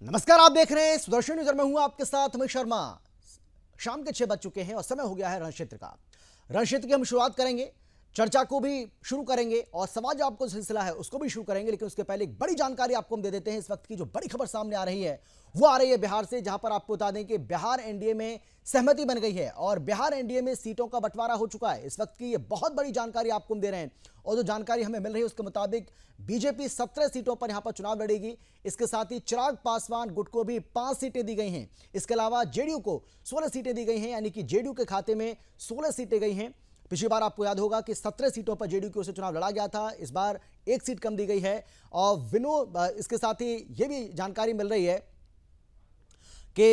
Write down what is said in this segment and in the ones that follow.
नमस्कार, आप देख रहे हैं सुदर्शन न्यूज और मैं हूं आपके साथ अमित शर्मा। शाम के 6 बज चुके हैं और समय हो गया है रण क्षेत्र का। रण क्षेत्र की हम शुरुआत करेंगे, चर्चा को भी शुरू करेंगे और समाज आपको सिलसिला है उसको भी शुरू करेंगे। लेकिन उसके पहले एक बड़ी जानकारी आपको हम दे देते हैं। इस वक्त की जो बड़ी खबर सामने आ रही है वो आ रही है बिहार से, जहां पर आपको बता दें कि बिहार एनडीए में सहमति बन गई है और बिहार एनडीए में सीटों का बंटवारा हो चुका है। इस वक्त की ये बहुत बड़ी जानकारी आपको हम दे रहे हैं और जो जानकारी हमें मिल रही है उसके मुताबिक बीजेपी 17 सीटों पर यहां पर चुनाव लड़ेगी। इसके साथ ही चिराग पासवान गुट को भी 5 सीटें दी गई हैं। इसके अलावा जेडीयू को 16 सीटें दी गई हैं, यानी कि जेडीयू के खाते में 16 सीटें गई हैं। पिछली बार आपको याद होगा कि 17 सीटों पर जेडीयू की ओर से चुनाव लड़ा गया था। इस बार 1 सीट कम दी गई है। और इसके साथ ही यह भी जानकारी मिल रही है कि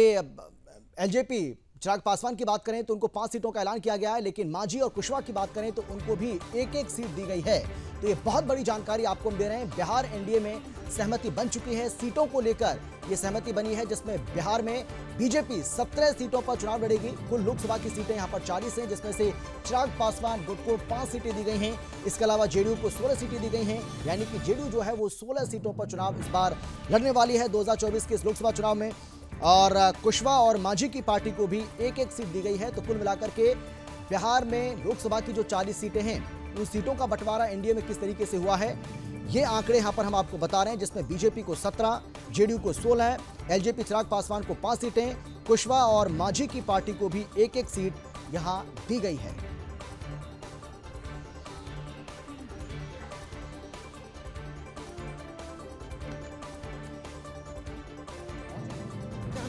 एलजेपी चिराग पासवान की बात करें तो उनको 5 सीटों का ऐलान किया गया है, लेकिन मांझी और कुशवाहा की बात करें तो उनको भी 1-1 सीट दी गई है। तो ये बहुत बड़ी जानकारी आपको हम दे रहे हैं। बिहार एनडीए में सहमति बन चुकी है, सीटों को लेकर यह सहमति बनी है, जिसमें बिहार में बीजेपी 17 सीटों पर चुनाव लड़ेगी। कुल लोकसभा की सीटें यहां पर 40 हैं, जिसमें से चिराग पासवान गुट को 5 सीटें दी गई हैं। इसके अलावा जेडीयू को 16 सीटें दी गई हैं, यानी कि जेडीयू जो है वो 16 सीटों पर चुनाव इस बार लड़ने वाली है 2024 के इस लोकसभा चुनाव में। और कुशवाहा और मांझी की पार्टी को भी 1-1 सीट दी गई है। तो कुल मिलाकर के बिहार में लोकसभा की जो 40 सीटें हैं उन सीटों का बंटवारा एनडीए में किस तरीके से हुआ है ये आंकड़े यहां पर हम आपको बता रहे हैं, जिसमें बीजेपी को 17, जेडीयू को 16, एलजेपी चिराग पासवान को 5 सीटें, कुशवाहा और मांझी की पार्टी को भी 1-1 सीट यहां दी गई है।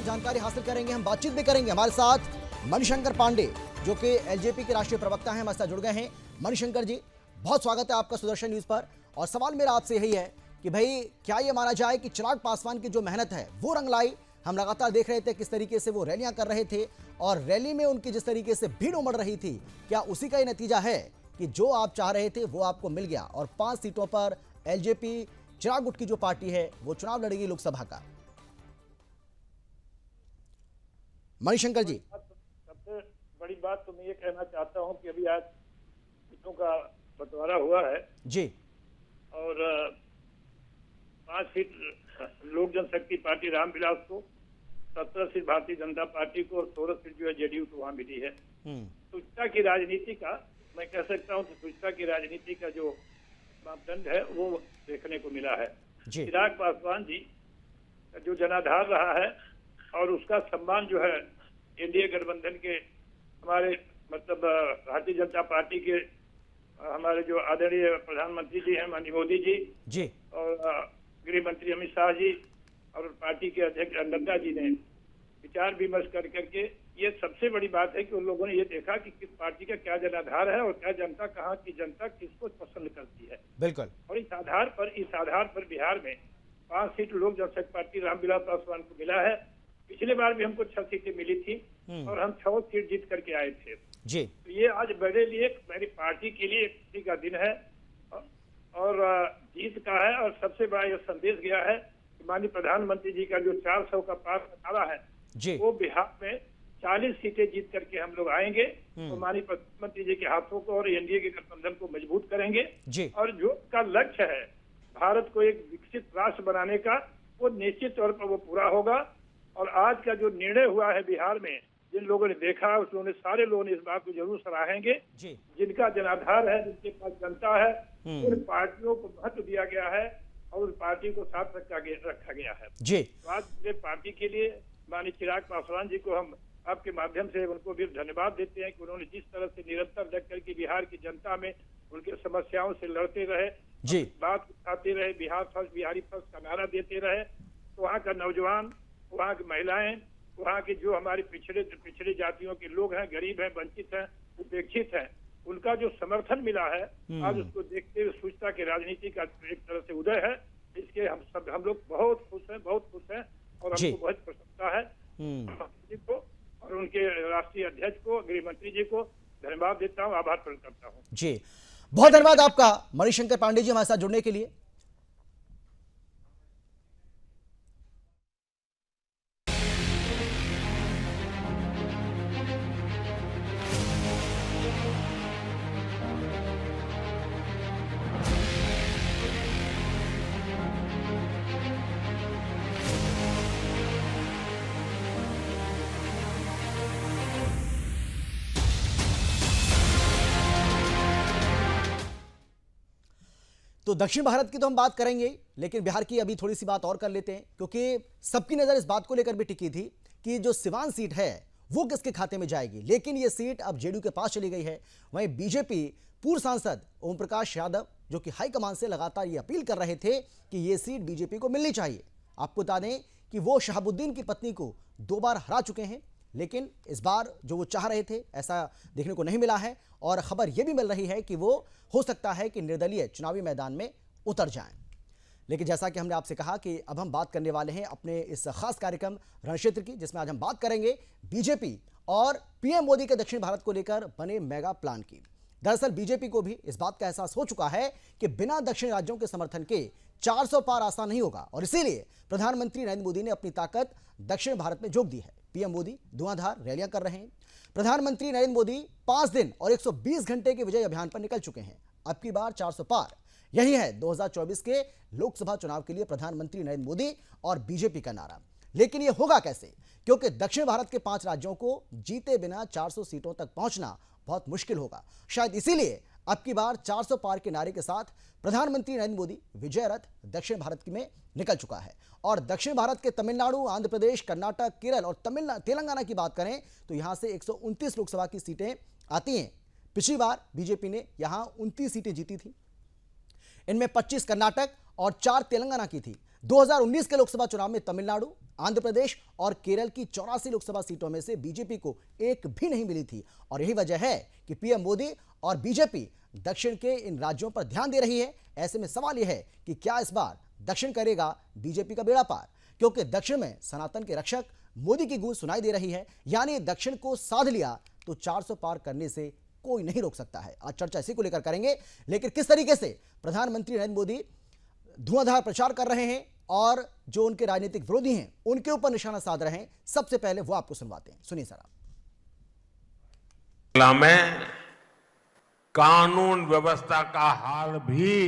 जानकारी हासिल करेंगे, हम बातचीत भी करेंगे। हमारे साथ मणिशंकर पांडे जो कि एलजेपी के राष्ट्रीय प्रवक्ता हैं, हमारे साथ जुड़ गए हैं। मणिशंकर जी, बहुत स्वागत है आपका सुदर्शन न्यूज पर। और सवाल मेरा आपसे यही है कि भाई क्या ये माना जाए कि चिराग पासवान की जो मेहनत है वो रंग लाई? हम लगातार देख रहे थे किस तरीके से वो रैलियां कर रहे थे और रैली में उनकी जिस तरीके से भीड़ उमड़ रही थी, क्या उसी का ये नतीजा है कि जो आप चाह रहे थे वो आपको मिल गया और 5 सीटों पर एलजेपी चिराग गुट की जो पार्टी है वो चुनाव लड़ेगी लोकसभा का? मणिशंकर जी, सबसे बड़ी बात तो मैं ये कहना चाहता हूं कि अभी आज सीटों का बंटवारा हुआ है जी, और 5 सीट लोक जनशक्ति पार्टी रामविलास को, 17 सीट भारतीय जनता पार्टी को और 16 सीट जो है जेडीयू को वहां मिली है। सुचिता की राजनीति का मैं कह सकता हूं कि सुचिता की राजनीति का जो मापदंड है वो देखने को मिला है। चिराग पासवान जी का जो जनाधार रहा है और उसका सम्मान जो है एनडीए गठबंधन के हमारे मतलब भारतीय जनता पार्टी के हमारे जो आदरणीय प्रधानमंत्री जी हैं माननीय मोदी जी और गृह मंत्री अमित शाह जी और पार्टी के अध्यक्ष नड्डा जी ने विचार विमर्श कर करके ये सबसे बड़ी बात है कि उन लोगों ने ये देखा कि किस पार्टी का क्या जनाधार है और क्या जनता, कहाँ की जनता किसको पसंद करती है। बिल्कुल। और इस आधार पर बिहार में 5 सीट लोक जनशक्ति पार्टी रामविलास पासवान को मिला है। पिछले बार भी हमको 6 सीटें मिली थी और हम 6 सीट जीत करके आए थे जी। तो ये आज मेरे लिए, मेरी पार्टी के लिए खुशी का दिन है और जीत का है। और सबसे बड़ा ये संदेश गया है कि माननीय प्रधानमंत्री जी का जो 400 का पार नारा है जी, वो बिहार में 40 सीटें जीत करके हम लोग आएंगे तो माननीय प्रधानमंत्री जी के हाथों को और एनडीए के गठबंधन को मजबूत करेंगे जी। और जो उसका लक्ष्य है भारत को एक विकसित राष्ट्र बनाने का, वो निश्चित तौर पर वो पूरा होगा। और आज का जो निर्णय हुआ है बिहार में, जिन लोगों ने देखा उस लोगों ने, सारे लोगों ने इस बात को जरूर सराहेंगे जी। जिनका जनाधार है, जिनके पास जनता है, उन पार्टियों को महत्व दिया गया है और उस पार्टी को साथ रखा गया है जी। तो आज पूरे पार्टी के लिए माननीय चिराग पासवान जी को हम आपके माध्यम से उनको भी धन्यवाद देते हैं कि उन्होंने जिस तरह से निरंतर लग करके बिहार की जनता में उनके समस्याओं से लड़ते रहे जी, बात उठाते रहे, बिहार फर्स्ट, बिहारी फर्स्ट का नारा देते रहे। तो वहाँ का नौजवान, वहाँ की महिलाएं, वहाँ के जो हमारे पिछड़े जातियों के लोग हैं, गरीब हैं, वंचित हैं, उपेक्षित हैं, उनका जो समर्थन मिला है आज उसको देखते हुए सुचिता की राजनीति का एक तरह से उदय है। इसके हम लोग बहुत खुश हैं और हमको बहुत प्रसन्नता है जी को और उनके राष्ट्रीय अध्यक्ष को, गृह मंत्री जी को धन्यवाद देता हूँ, आभार प्रकट करता हूँ जी। बहुत धन्यवाद आपका मणिशंकर पांडे जी हमारे साथ जुड़ने के लिए। तो दक्षिण भारत की तो हम बात करेंगे, लेकिन बिहार की अभी थोड़ी सी बात और कर लेते हैं, क्योंकि सबकी नजर इस बात को लेकर भी टिकी थी कि जो सिवान सीट है वो किसके खाते में जाएगी, लेकिन ये सीट अब जेडीयू के पास चली गई है। वहीं बीजेपी पूर्व सांसद ओम प्रकाश यादव, जो कि हाईकमान से लगातार ये अपील कर रहे थे कि ये सीट बीजेपी को मिलनी चाहिए। आपको बता दें कि वो शहाबुद्दीन की पत्नी को 2 बार हरा चुके हैं, लेकिन इस बार जो वो चाह रहे थे ऐसा देखने को नहीं मिला है। और खबर यह भी मिल रही है कि वो हो सकता है कि निर्दलीय चुनावी मैदान में उतर जाएं। लेकिन जैसा कि हमने आपसे कहा कि अब हम बात करने वाले हैं अपने इस खास कार्यक्रम रणक्षेत्र की, जिसमें आज हम बात करेंगे बीजेपी और पीएम मोदी के दक्षिण भारत को लेकर बने मेगा प्लान की। दरअसल बीजेपी को भी इस बात का एहसास हो चुका है कि बिना दक्षिण राज्यों के समर्थन के 400 पार आसान नहीं होगा, और इसीलिए प्रधानमंत्री नरेंद्र मोदी ने अपनी ताकत दक्षिण भारत में झोंक दी है। पीएम मोदी धुआंधार रैलियां कर रहे हैं। प्रधानमंत्री नरेंद्र मोदी 5 दिन और 120 घंटे के विजय अभियान पर निकल चुके हैं। अब की बार 400 पार, यही है 2024 के लोकसभा चुनाव के लिए प्रधानमंत्री नरेंद्र मोदी और बीजेपी का नारा। लेकिन यह होगा कैसे, क्योंकि दक्षिण भारत के 5 राज्यों को जीते बिना 400 सीटों तक पहुंचना बहुत मुश्किल होगा। शायद इसीलिए अब की बार 400 पार के नारे के साथ प्रधानमंत्री नरेंद्र मोदी विजय रथ दक्षिण भारत में निकल चुका है। और दक्षिण भारत के तमिलनाडु, आंध्र प्रदेश, कर्नाटक, केरल और तेलंगाना की बात करें तो यहां से 129 लोकसभा की सीटें आती हैं। पिछली बार बीजेपी ने यहां 29 सीटें जीती थी, इनमें 25 कर्नाटक और 4 तेलंगाना की थी। 2019 के लोकसभा चुनाव में तमिलनाडु, आंध्र प्रदेश और केरल की 84 लोकसभा सीटों में से बीजेपी को एक भी नहीं मिली थी। और यही वजह है कि पीएम मोदी और बीजेपी दक्षिण के इन राज्यों पर ध्यान दे रही है। ऐसे में सवाल यह है कि क्या इस बार दक्षिण करेगा बीजेपी का बेड़ा पार, क्योंकि दक्षिण में सनातन के रक्षक मोदी की गूंज सुनाई दे रही है। यानी दक्षिण को साध लिया तो 400 पार करने से कोई नहीं रोक सकता है। आज चर्चा इसी को लेकर करेंगे, लेकिन किस तरीके से प्रधानमंत्री नरेंद्र मोदी धुआंधार प्रचार कर रहे हैं और जो उनके राजनीतिक विरोधी हैं उनके ऊपर निशाना साध रहे हैं, सबसे पहले वो आपको सुनवाते हैं। सुनिए सर। में कानून व्यवस्था का हाल भी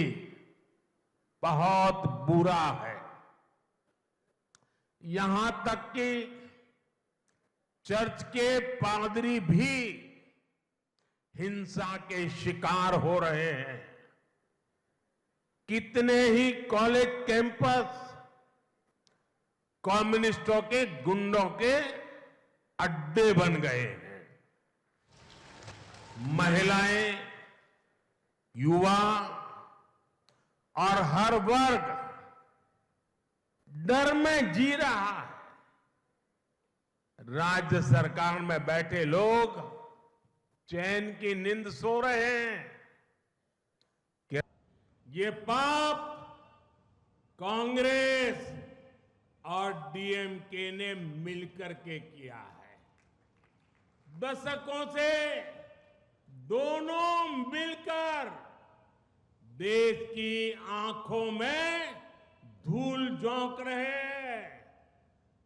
बहुत बुरा है। यहां तक कि चर्च के पादरी भी हिंसा के शिकार हो रहे हैं। कितने ही कॉलेज कैंपस कम्युनिस्टों के गुंडों के अड्डे बन गए हैं। महिलाएं, युवा और हर वर्ग डर में जी रहा है। राज्य सरकार में बैठे लोग चैन की नींद सो रहे हैं। ये पाप कांग्रेस और डीएमके ने मिलकर के किया है। दशकों से दोनों मिलकर देश की आंखों में धूल झोंक रहे हैं,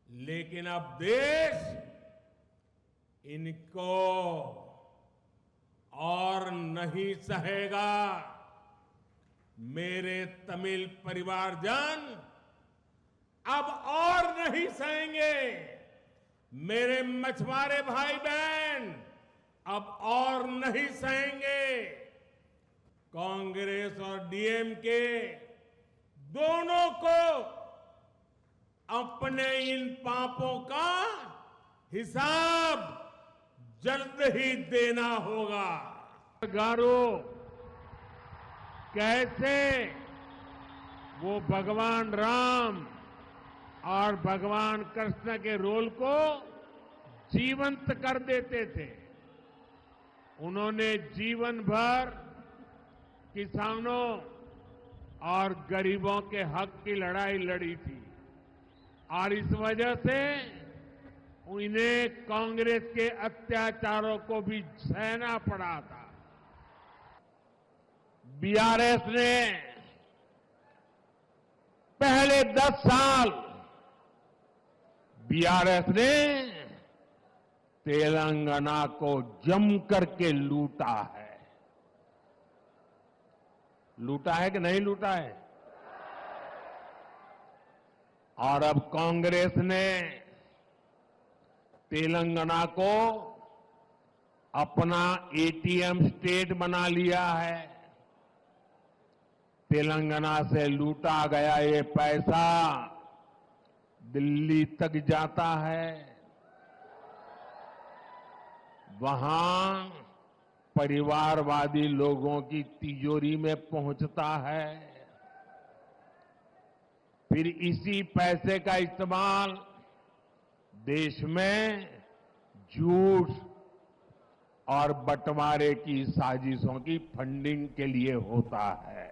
लेकिन अब देश इनको और नहीं सहेगा। मेरे तमिल परिवारजन अब और नहीं सहेंगे। मेरे मछुआरे भाई बहन अब और नहीं सहेंगे। कांग्रेस और डीएमके दोनों को अपने इन पापों का हिसाब जल्द ही देना होगा। गारो कैसे वो भगवान राम और भगवान कृष्ण के रोल को जीवंत कर देते थे। उन्होंने जीवन भर किसानों और गरीबों के हक की लड़ाई लड़ी थी, और इस वजह से उन्हें कांग्रेस के अत्याचारों को भी सहना पड़ा था। बीआरएस ने पहले 10 साल बीआरएस ने तेलंगाना को जम करके लूटा है। लूटा है कि नहीं लूटा है? और अब कांग्रेस ने तेलंगाना को अपना एटीएम स्टेट बना लिया है। तेलंगाना से लूटा गया ये पैसा दिल्ली तक जाता है, वहां परिवारवादी लोगों की तिजोरी में पहुंचता है। फिर इसी पैसे का इस्तेमाल देश में झूठ और बंटवारे की साजिशों की फंडिंग के लिए होता है।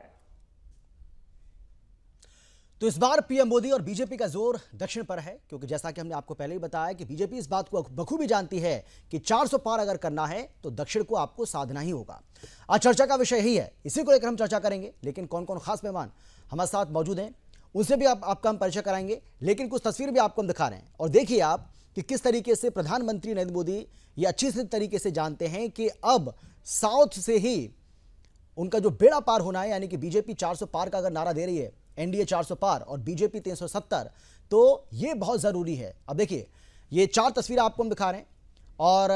तो इस बार पीएम मोदी और बीजेपी का जोर दक्षिण पर है, क्योंकि जैसा कि हमने आपको पहले ही बताया कि बीजेपी इस बात को बखूबी जानती है कि 400 पार अगर करना है तो दक्षिण को आपको साधना ही होगा। आज चर्चा का विषय ही है, इसी को लेकर हम चर्चा करेंगे। लेकिन कौन कौन खास मेहमान हमारे साथ मौजूद हैं उनसे भी आपका हम परिचय कराएंगे, लेकिन कुछ तस्वीर भी आपको हम दिखा रहे हैं। और देखिए आप कि किस तरीके से प्रधानमंत्री नरेंद्र मोदी ये अच्छी तरीके से जानते हैं कि अब साउथ से ही उनका जो बेड़ा पार होना है, यानी कि बीजेपी 400 पार का अगर नारा दे रही है, एनडीए 400 पार और बीजेपी 370, तो ये बहुत ज़रूरी है। अब देखिए ये 4 तस्वीरें आपको हम दिखा रहे हैं और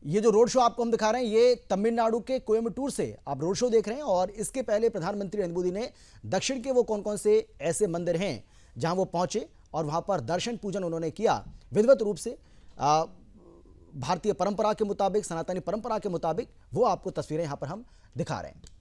ये जो रोड शो आपको हम दिखा रहे हैं ये तमिलनाडु के कोयम्बटूर से आप रोड शो देख रहे हैं। और इसके पहले प्रधानमंत्री नरेंद्र मोदी ने दक्षिण के वो कौन कौन से ऐसे मंदिर हैं जहां वो पहुंचे और वहां पर दर्शन पूजन उन्होंने किया विधिवत रूप से भारतीय परंपरा के मुताबिक, सनातनी परंपरा के मुताबिक, वो आपको तस्वीरें यहां पर हम दिखा रहे हैं।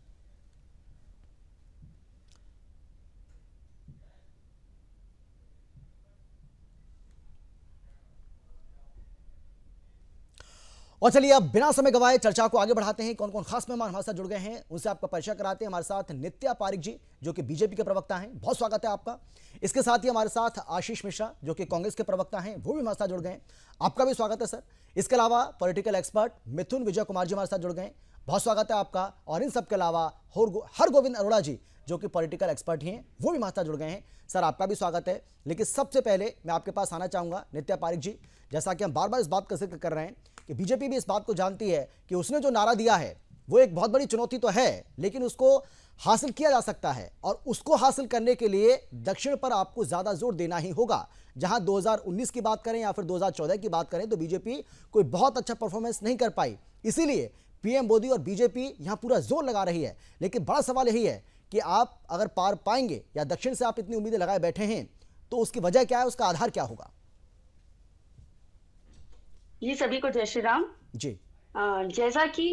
और चलिए अब बिना समय गवाए चर्चा को आगे बढ़ाते हैं। कौन कौन खास मेहमान हमारे साथ जुड़ गए हैं उनसे आपका परिचय कराते हैं। हमारे साथ नित्या पारिक जी जो कि बीजेपी के प्रवक्ता हैं, बहुत स्वागत है आपका। इसके साथ ही हमारे साथ आशीष मिश्रा जो कि कांग्रेस के प्रवक्ता हैं, वो भी हमारे साथ जुड़ गए हैं, आपका भी स्वागत है सर। इसके अलावा पॉलिटिकल एक्सपर्ट मिथुन विजय कुमार जी हमारे साथ जुड़ गए हैं, बहुत स्वागत है आपका। और इन सबके अलावा हरगोविंद अरोड़ा जी जो कि पॉलिटिकल एक्सपर्ट ही हैं, वो भी हमारे साथ जुड़ गए हैं, सर आपका भी स्वागत है। लेकिन सबसे पहले मैं आपके पास आना चाहूँगा नित्या पारिक जी, जैसा कि हम बार बार इस बात का जिक्र कर रहे हैं कि बीजेपी भी इस बात को जानती है कि उसने जो नारा दिया है वो एक बहुत बड़ी चुनौती तो है, लेकिन उसको हासिल किया जा सकता है। और उसको हासिल करने के लिए दक्षिण पर आपको ज़्यादा जोर देना ही होगा। जहां 2019 की बात करें या फिर 2014 की बात करें तो बीजेपी कोई बहुत अच्छा परफॉर्मेंस नहीं कर पाई, इसीलिए पीएम मोदी और बीजेपी यहां पूरा जोर लगा रही है। लेकिन बड़ा सवाल यही है कि आप अगर पार पाएंगे या दक्षिण से आप इतनी उम्मीदें लगाए बैठे हैं तो उसकी वजह क्या है, उसका आधार क्या होगा? ये सभी को जय श्री राम जी। जैसा कि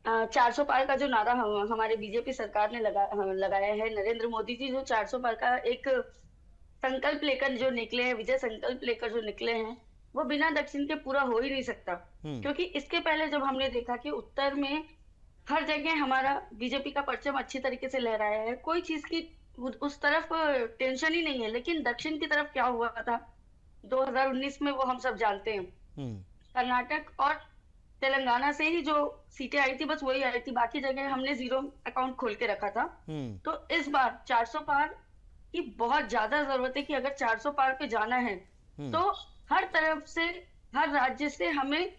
400 पार का जो नारा हमारे बीजेपी सरकार ने लगाया है, नरेंद्र मोदी जी जो 400 पार का एक संकल्प लेकर जो निकले हैं, विजय संकल्प लेकर जो निकले हैं, वो बिना दक्षिण के पूरा हो ही नहीं सकता। क्योंकि इसके पहले जब हमने देखा कि उत्तर में हर जगह हमारा बीजेपी का परचम अच्छी तरीके से लहराया है, कोई चीज की उस तरफ टेंशन ही नहीं है। लेकिन दक्षिण की तरफ क्या हुआ था 2019 में, वो हम सब जानते हैं। कर्नाटक और तेलंगाना से ही जो सीटें आई थी बस वही आई थी, बाकी जगह हमने जीरो अकाउंट खोल के रखा था। तो इस बार 400 पार की बहुत ज्यादा जरूरत है कि अगर 400 पार पे जाना है तो हर तरफ से, हर राज्य से हमें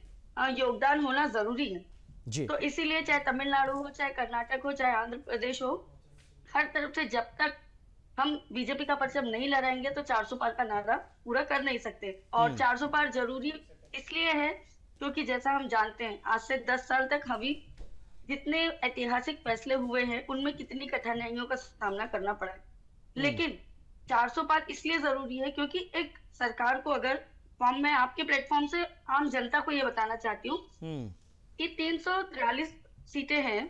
योगदान होना जरूरी है जी। तो इसीलिए चाहे तमिलनाडु हो, चाहे कर्नाटक हो, चाहे आंध्र प्रदेश हो, हर तरफ से जब तक हम बीजेपी का परचम नहीं लहराएंगे तो 400 पार का नारा पूरा कर नहीं सकते। और 400 पार जरूरी इसलिए है क्योंकि जैसा हम जानते हैं आज से 10 साल तक हमें जितने ऐतिहासिक फैसले हुए हैं उनमें कितनी कठिनाइयों का सामना करना पड़ा है। लेकिन 400 पार इसलिए जरूरी है क्योंकि एक सरकार को, अगर फॉर्म में आपके प्लेटफॉर्म से आम जनता को ये बताना चाहती हूँ कि 343 सीटें हैं,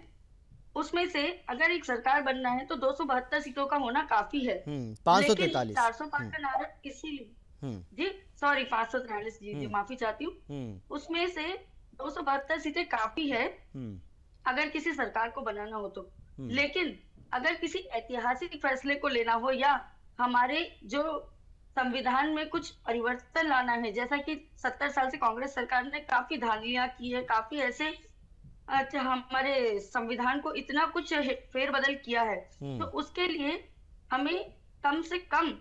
उसमें से अगर एक सरकार बनना है तो 272 सीटों का होना काफी है। 543 400 पार का नारा इसीलिए जी, सॉरी 543 जी माफी चाहती हूँ। उसमें से 272 सीटें काफी है अगर किसी सरकार को बनाना हो तो। लेकिन अगर किसी ऐतिहासिक फैसले को लेना हो या हमारे जो संविधान में कुछ परिवर्तन लाना है, जैसा कि 70 साल से कांग्रेस सरकार ने काफी धांधलियां की है, काफी ऐसे हमारे संविधान को इतना कुछ फेरबदल किया है, तो उसके लिए हमें कम से कम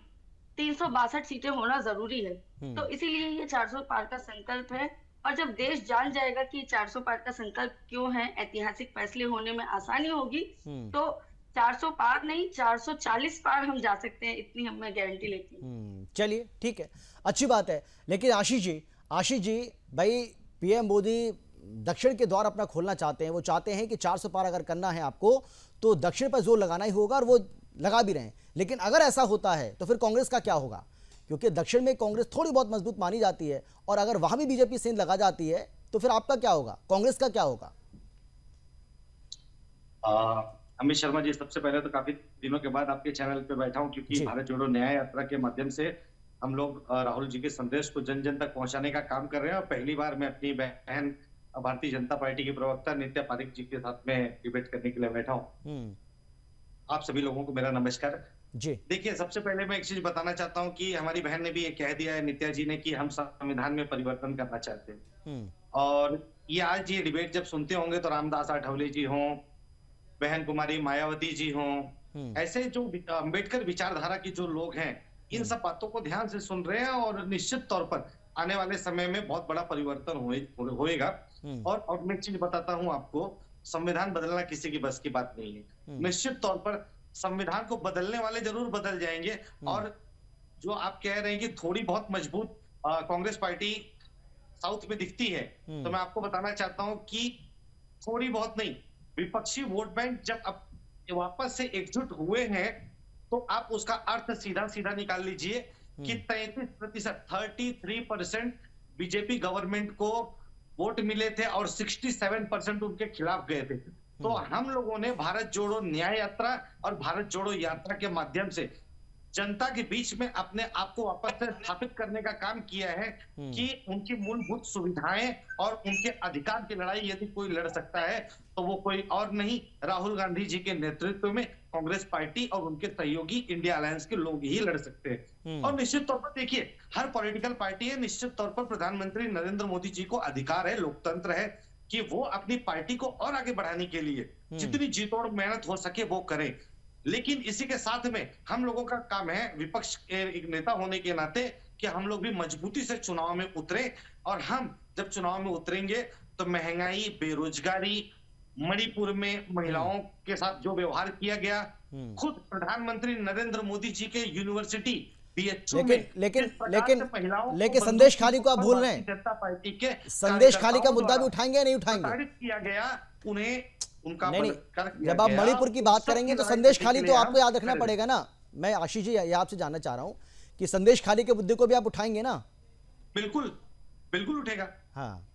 362 सीटें होना जरूरी है। तो इसीलिए ये 400 पार का संकल्प है। और जब देश जान जाएगा कि 400 पार का संकल्प क्यों है, ऐतिहासिक फैसले होने में आसानी होगी, तो 400 पार नहीं 440 पार हम जा सकते हैं, इतनी हम मैं गारंटी लेती हूँ। चलिए ठीक है, अच्छी बात है। लेकिन आशीष जी भाई, पीएम मोदी दक्षिण के द्वार अपना खोलना चाहते हैं, वो चाहते हैं कि 400 पार अगर करना है आपको तो दक्षिण पर जोर लगाना ही होगा, और वो लगा भी रहे हैं। लेकिन अगर ऐसा होता है तो फिर कांग्रेस का क्या होगा, क्योंकि दक्षिण में कांग्रेस थोड़ी बहुत मजबूत मानी जाती है, और अगर वहां भी बीजेपी सेंध लगा जाती है तो फिर आपका क्या होगा, कांग्रेस का क्या होगा? अमित शर्मा जी, सबसे पहले तो काफी दिनों के बाद आपके चैनल पे बैठा हूं, क्योंकि भारत जोड़ो न्याय यात्रा के माध्यम से हम लोग राहुल जी के संदेश को जन जन तक पहुंचाने का काम कर रहे हैं। और पहली बार मैं अपनी बहन भारतीय जनता पार्टी की प्रवक्ता नित्या पारिक जी के साथ में डिबेट करने के लिए बैठा हूँ। आप सभी लोगों को मेरा नमस्कार जी। देखिए, सबसे पहले मैं एक चीज बताना चाहता हूँ कि हमारी बहन ने भी ये कह दिया है, नित्या जी ने, कि हम संविधान में परिवर्तन करना चाहते हैं। और ये आज ये डिबेट जब सुनते होंगे तो रामदास आठवले जी हों, बहन कुमारी मायावती जी हों, ऐसे जो अम्बेडकर विचारधारा की जो लोग हैं, इन सब बातों को ध्यान से सुन रहे हैं, और निश्चित तौर पर आने वाले समय में बहुत बड़ा परिवर्तन होएगा। और मैं एक चीज बताता हूं आपको, संविधान बदलना किसी की बस की बात नहीं है। निश्चित तौर पर संविधान को बदलने वाले जरूर बदल जाएंगे। और जो आप कह रहे हैं कि थोड़ी बहुत मजबूत कांग्रेस पार्टी साउथ में दिखती है, तो मैं आपको बताना चाहता हूं कि थोड़ी बहुत नहीं, विपक्षी वोट बैंक जब अब वापस से एकजुट हुए हैं, तो आप उसका अर्थ सीधा सीधा निकाल लीजिए कि 33%, 33% बीजेपी गवर्नमेंट को वोट मिले थे और 67% उनके खिलाफ गए थे। तो हम लोगों ने भारत जोड़ो न्याय यात्रा और भारत जोड़ो यात्रा के माध्यम से जनता के बीच में अपने आप को वापस से स्थापित करने का काम किया है कि उनकी मूलभूत सुविधाएं और उनके अधिकार की लड़ाई यदि कोई लड़ सकता है तो वो कोई और नहीं, राहुल गांधी जी के नेतृत्व में कांग्रेस पार्टी और उनके सहयोगी इंडिया अलायंस के लोग ही लड़ सकते हैं। और निश्चित तौर पर देखिए, हर पॉलिटिकल पार्टी है, निश्चित तौर पर प्रधानमंत्री नरेंद्र मोदी जी को अधिकार है, लोकतंत्र है कि वो अपनी पार्टी को और आगे बढ़ाने के लिए जितनी जीतोड़ मेहनत हो सके वो करें। लेकिन इसी के साथ में हम लोगों का काम है, विपक्ष के एक नेता होने के नाते, कि हम लोग भी मजबूती से चुनाव में उतरे। और हम जब चुनाव में उतरेंगे तो महंगाई, बेरोजगारी, मणिपुर में महिलाओं के साथ जो व्यवहार किया गया, खुद प्रधानमंत्री नरेंद्र मोदी जी के यूनिवर्सिटी लेकिन संदेश खाली को आप भूल रहे हैं। जनता पार्टी के संदेश खाली का मुद्दा भी उठाएंगे या नहीं उठाएंगे? किया गया उन्हें उनका नहीं, जब आप मणिपुर की बात करेंगे तो संदेश खाली तो आपको याद रखना पड़ेगा ना। मैं आशीष जी ये आपसे जानना चाह रहा हूं कि संदेश खाली के मुद्दे को भी आप उठाएंगे ना? बिल्कुल बिल्कुल उठेगा। हाँ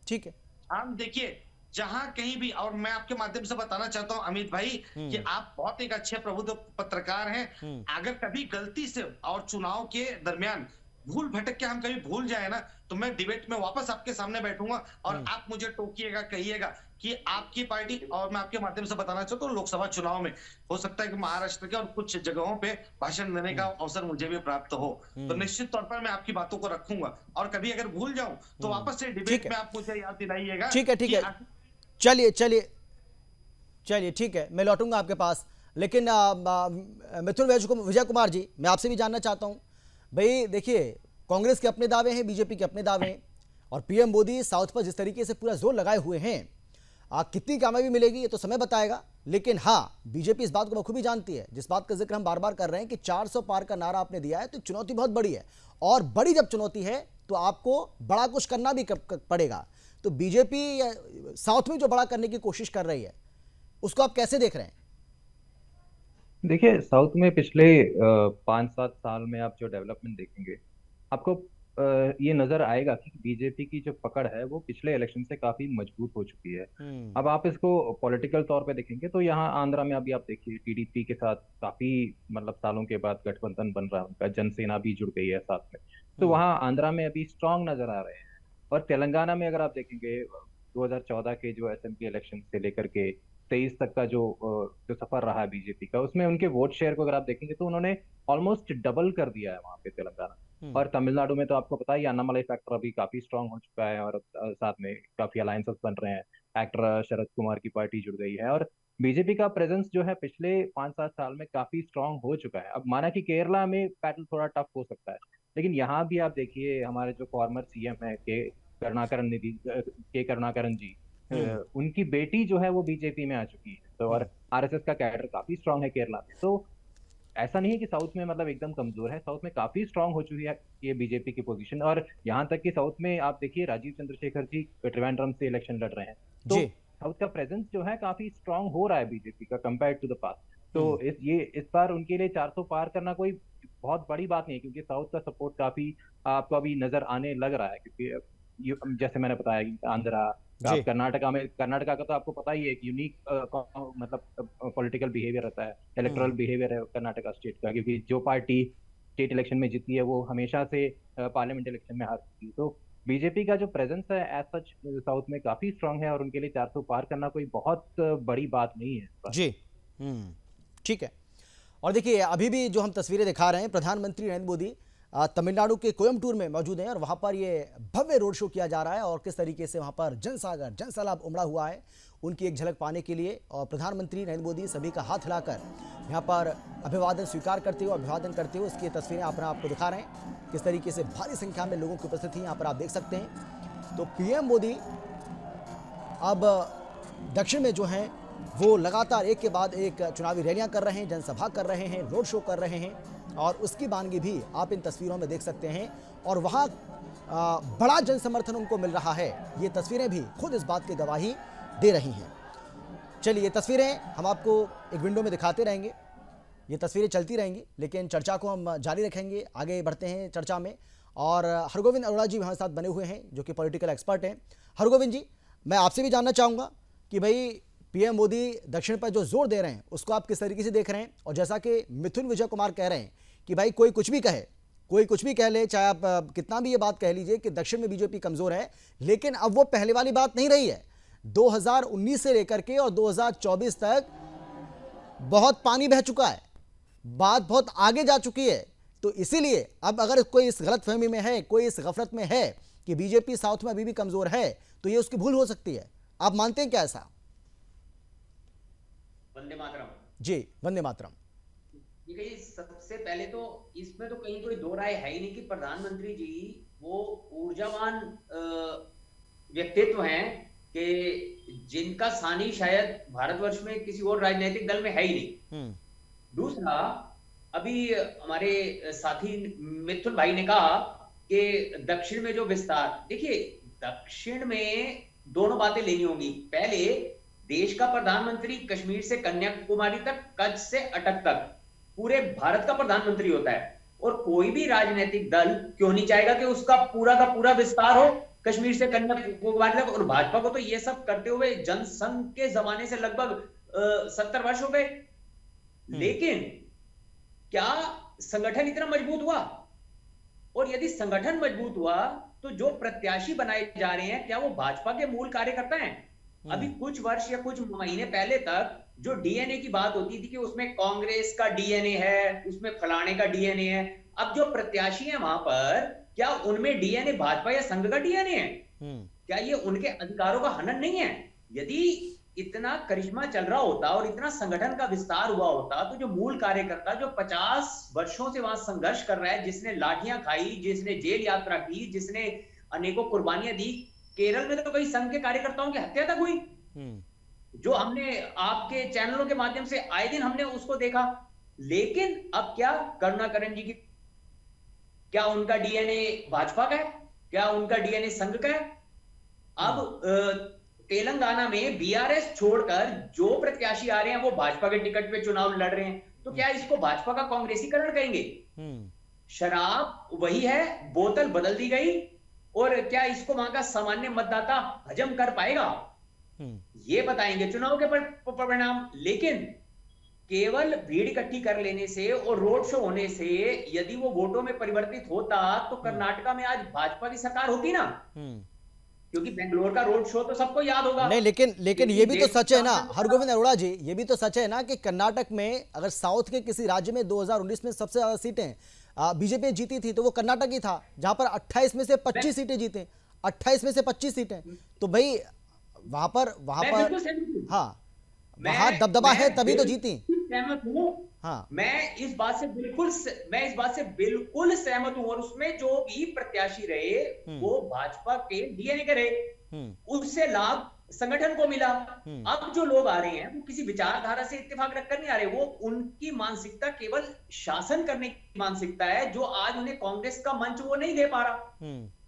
ठीक है। आप देखिए, जहां कहीं भी, और मैं आपके माध्यम से बताना चाहता हूं अमित भाई कि आप बहुत एक अच्छे प्रबुद्ध पत्रकार हैं। अगर कभी गलती से और चुनाव के दरमियान भूल भटक के हम कभी भूल जाए ना, तो मैं डिबेट में वापस आपके सामने बैठूंगा और आप मुझे टोकिएगा, कहिएगा कि आपकी पार्टी, और मैं आपके माध्यम से बताना चाहता हूँ लोकसभा चुनाव में हो सकता है कि महाराष्ट्र के और कुछ जगहों पे भाषण देने का अवसर मुझे भी प्राप्त हो, तो निश्चित तौर पर मैं आपकी बातों को रखूंगा। और कभी अगर भूल जाऊं तो वापस से डिबेट में आप मुझे याद दिलाइएगा। ठीक है ठीक है, चलिए चलिए चलिए ठीक है, मैं लौटूंगा आपके पास। लेकिन मिथुन विजय कुमार जी, मैं आपसे भी जानना चाहता हूं भाई, देखिए कांग्रेस के अपने दावे हैं, बीजेपी के अपने दावे हैं, और पीएम मोदी साउथ पर जिस तरीके से पूरा जोर लगाए हुए हैं, कितनी कामयाबी मिलेगी ये तो समय बताएगा। लेकिन हाँ, बीजेपी इस बात को बखूबी जानती है, जिस बात का जिक्र हम बार बार कर रहे हैं कि 400 पार का नारा आपने दिया है, तो चुनौती बहुत बड़ी है, और बड़ी जब चुनौती है तो आपको बड़ा कुछ करना भी पड़ेगा। तो बीजेपी साउथ में जो बड़ा करने की कोशिश कर रही है, उसको आप कैसे देख रहे हैं? देखिए, साउथ में पिछले 5-7 साल में आप जो डेवलपमेंट देखेंगे, आपको ये नजर आएगा कि बीजेपी की जो पकड़ है वो पिछले इलेक्शन से काफी मजबूत हो चुकी है। अब आप इसको पॉलिटिकल तौर पे देखेंगे तो यहाँ आंध्रा में अभी आप देखिए टीडीपी के साथ काफी मतलब सालों के बाद गठबंधन बन रहा है उनका, जनसेना भी जुड़ गई है साथ में, तो वहाँ आंध्रा में अभी स्ट्रांग नजर आ रहे हैं। और तेलंगाना में अगर आप देखेंगे 2014 के जो असेंबली इलेक्शन से लेकर के 23 तक का जो सफर रहा है बीजेपी का, उसमें उनके वोट शेयर को अगर आप देखेंगे तो उन्होंने ऑलमोस्ट डबल कर दिया है वहां पे तेलंगाना। और तमिलनाडु में तो आपको पता है अन्नामलाई फैक्टर अभी काफी स्ट्रांग हो चुका है, और साथ में काफी अलायंसेस बन रहे हैं, एक्टर शरद कुमार की पार्टी जुड़ गई है, और बीजेपी का प्रेजेंस जो है पिछले 5-7 साल में काफी स्ट्रांग हो चुका है। अब माना कि केरला में बैटल थोड़ा टफ हो सकता है, लेकिन यहाँ भी आप देखिए हमारे जो फॉर्मर सीएम है के करुणाकरन जी, उनकी बेटी जो है वो बीजेपी में आ चुकी है, तो और आरएसएस का कैडर काफी स्ट्रांग है केरला में। तो ऐसा नहीं है कि साउथ में मतलब एकदम कमजोर है, साउथ में काफी स्ट्रांग हो चुकी है ये बीजेपी की पोजीशन। और यहाँ तक कि साउथ में आप देखिए राजीव चंद्रशेखर जी त्रिवेंद्रम से इलेक्शन लड़ रहे हैं, तो जी साउथ का प्रेजेंस जो है काफी स्ट्रांग हो रहा है बीजेपी का कंपेयर टू द पास्ट। तो इस बार उनके लिए 400 पार करना कोई बहुत बड़ी बात नहीं है, क्योंकि साउथ का सपोर्ट काफी आपको अभी नजर आने लग रहा है। क्योंकि जैसे मैंने बताया कि आंध्रा, जी कर्नाटका का तो आपको पता ही है एक यूनिक मतलब पॉलिटिकल बिहेवियर रहता है, इलेक्टोरल बिहेवियर है कर्नाटका स्टेट का, क्योंकि जो पार्टी स्टेट इलेक्शन में जीती है वो हमेशा से पार्लियामेंट इलेक्शन में हारती है। तो बीजेपी का जो प्रेजेंस है एज सच साउथ में काफी स्ट्रांग है, और उनके लिए 400 पार करना कोई बहुत बड़ी बात नहीं है। जी ठीक है। और देखिए अभी भी जो हम तस्वीरें दिखा रहे हैं, प्रधानमंत्री नरेंद्र मोदी तमिलनाडु के कोयम्बटूर में मौजूद हैं और वहां पर ये भव्य रोड शो किया जा रहा है और किस तरीके से वहां पर जनसागर जनसैलाब उमड़ा हुआ है, उनकी एक झलक पाने के लिए। और प्रधानमंत्री नरेंद्र मोदी सभी का हाथ हिलाकर यहाँ पर अभिवादन स्वीकार करते हुए, अभिवादन करते हुए उसकी तस्वीरें अपना आपको दिखा रहे हैं। किस तरीके से भारी संख्या में लोगों की उपस्थिति यहाँ पर आप देख सकते हैं। तो पीएम मोदी अब दक्षिण में जो हैं वो लगातार एक के बाद एक चुनावी रैलियां कर रहे हैं, जनसभा कर रहे हैं, रोड शो कर रहे हैं, और उसकी बानगी भी आप इन तस्वीरों में देख सकते हैं। और वहाँ बड़ा जन समर्थन उनको मिल रहा है, ये तस्वीरें भी खुद इस बात की गवाही दे रही हैं। चलिए ये तस्वीरें हम आपको एक विंडो में दिखाते रहेंगे, ये तस्वीरें चलती रहेंगी, लेकिन चर्चा को हम जारी रखेंगे, आगे बढ़ते हैं चर्चा में। और हरगोविंद अरोड़ा जी हमारे साथ बने हुए हैं जो कि पॉलिटिकल एक्सपर्ट हैं। हरगोविंद जी, मैं आपसे भी जानना चाहूँगा कि भाई पीएम मोदी दक्षिण पर जो जोर दे रहे हैं उसको आप किस तरीके से देख रहे हैं। और जैसा कि मिथुन विजय कुमार कह रहे हैं कि भाई कोई कुछ भी कहे, कोई कुछ भी कह ले, चाहे आप कितना भी ये बात कह लीजिए कि दक्षिण में बीजेपी कमजोर है, लेकिन अब वो पहले वाली बात नहीं रही है। 2019 से लेकर के और 2024 तक बहुत पानी बह चुका है, बात बहुत आगे जा चुकी है। तो इसीलिए अब अगर कोई इस गलतफहमी में है, कोई इस गफलत में है कि बीजेपी साउथ में अभी भी कमजोर है, तो ये उसकी भूल हो सकती है। आप मानते हैं क्या ऐसा? वंदे मातरम। जी वंदे मातरम। देखिए सबसे पहले तो इसमें तो कहीं कोई दो राय है ही नहीं कि प्रधानमंत्री जी वो ऊर्जावान व्यक्तित्व हैं कि जिनका सानी शायद भारतवर्ष में किसी और राजनीतिक दल में है ही नहीं। दूसरा, अभी हमारे साथी मिथुन भाई ने कहा कि दक्षिण में जो विस्तार, देखिए दक्षिण में दोनों बातें लेनी होंगी। पहले देश का प्रधानमंत्री कश्मीर से कन्याकुमारी तक, कच्छ से अटक तक पूरे भारत का प्रधानमंत्री होता है, और कोई भी राजनीतिक दल क्यों नहीं चाहेगा कि उसका पूरा का पूरा विस्तार हो कश्मीर से कन्याकुमारी तक। और भाजपा को तो ये सब करते हुए जनसंघ के जमाने से लगभग 70 वर्ष हो गए, लेकिन क्या संगठन इतना मजबूत हुआ? और यदि संगठन मजबूत हुआ तो जो प्रत्याशी बनाए जा रहे हैं क्या वो भाजपा के मूल कार्यकर्ता हैं? अभी कुछ वर्ष या कुछ महीने पहले तक जो डीएनए की बात होती थी कि उसमें कांग्रेस का डीएनए है, उसमें फलाने का डीएनए है, अब जो प्रत्याशी हैं वहां पर क्या उनमें डीएनए भाजपा या संघ का डीएनए है? क्या ये उनके अधिकारों का हनन नहीं है? यदि इतना करिश्मा चल रहा होता और इतना संगठन का विस्तार हुआ होता तो जो मूल कार्यकर्ता जो 50 वर्षों से वहां संघर्ष कर रहा है, जिसने लाठियां खाई, जिसने जेल यात्रा की, जिसने अनेकों कुर्बानियां दी, केरल में तो कई संघ के कार्यकर्ताओं की हत्या तक हुई, जो हमने आपके चैनलों के माध्यम से आए दिन हमने उसको देखा। लेकिन अब क्या करुणाकरण जी की, क्या उनका डीएनए भाजपा का है? क्या उनका डीएनए संघ का है? अब तेलंगाना में बीआरएस छोड़कर जो प्रत्याशी आ रहे हैं वो भाजपा के टिकट पे चुनाव लड़ रहे हैं, तो क्या इसको भाजपा का कांग्रेसीकरण कहेंगे? शराब वही है, बोतल बदल दी गई, और क्या इसको वहां का सामान्य मतदाता हजम कर पाएगा? ये बताएंगे चुनाव के परिणाम। लेकिन केवल भीड़ इकट्ठी कर लेने से और रोड शो होने से यदि वो वोटों में परिवर्तित होता तो कर्नाटका में आज भाजपा की सरकार होती ना, क्योंकि बेंगलोर का रोड शो तो सबको याद होगा। नहीं, लेकिन ये भी तो सच है ना हरगोविंद अरोड़ा जी, ये भी तो सच है ना कि कर्नाटक में अगर साउथ के किसी राज्य में 2019 में सबसे ज्यादा सीटें बीजेपी जीती थी तो वो कर्नाटक ही था, जहां पर 28 में से 25 सीटें जीते, 28 में से 25 सीटें। तो भाई वहां पर हाँ वहां दबदबा है तभी तो जीती। सहमत हूँ, हाँ मैं इस बात से बिल्कुल सहमत हूँ। और उसमें जो भी प्रत्याशी रहे वो भाजपा के डीएनए के रहे, उससे लाभ संगठन को मिला। अब जो लोग आ रहे हैं वो किसी विचारधारा से इत्तेफाक रखकर नहीं आ रहे, वो उनकी मानसिकता केवल शासन करने की मानसिकता है, जो आज उन्हें कांग्रेस का मंच वो नहीं दे पा रहा।